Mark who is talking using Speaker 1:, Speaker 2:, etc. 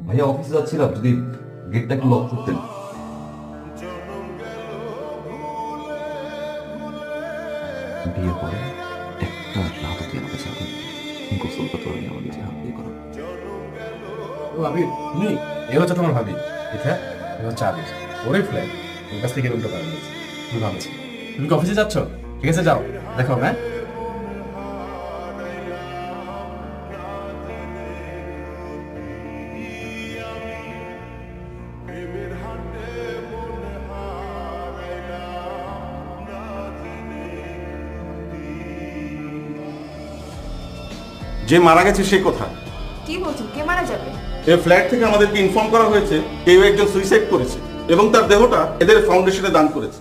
Speaker 1: ভাইয়া অফিসে যাচ্ছিলাম, যদি গেটটা একটু লক করতেন। বিয়ের পরে একটা রাতও তুই আমাকে ছাড়া গোসল করতে পারবি আমার নিজে হাত দিয়ে করো।
Speaker 2: ও ভাবি তুমি, এ হচ্ছে তোমার ভাবি। এটা এ হচ্ছে আবির, ওরই ফ্ল্যাট। ওর কাছ থেকে রুমটা পাওয়া গেছে। তুমি ভাবছি তুমি কি অফিসে যাচ্ছ? ঠিক আছে যাও, দেখো। হ্যাঁ
Speaker 3: যে মারা গেছে সে কোথায়?
Speaker 4: কি বলছেন, কে মারা যাবে?
Speaker 3: এই ফ্ল্যাট থেকে আমাদেরকে ইনফর্ম করা হয়েছে কেউ একজন সুইসাইড করেছে এবং তার দেহটা এদের ফাউন্ডেশনে দান করেছে।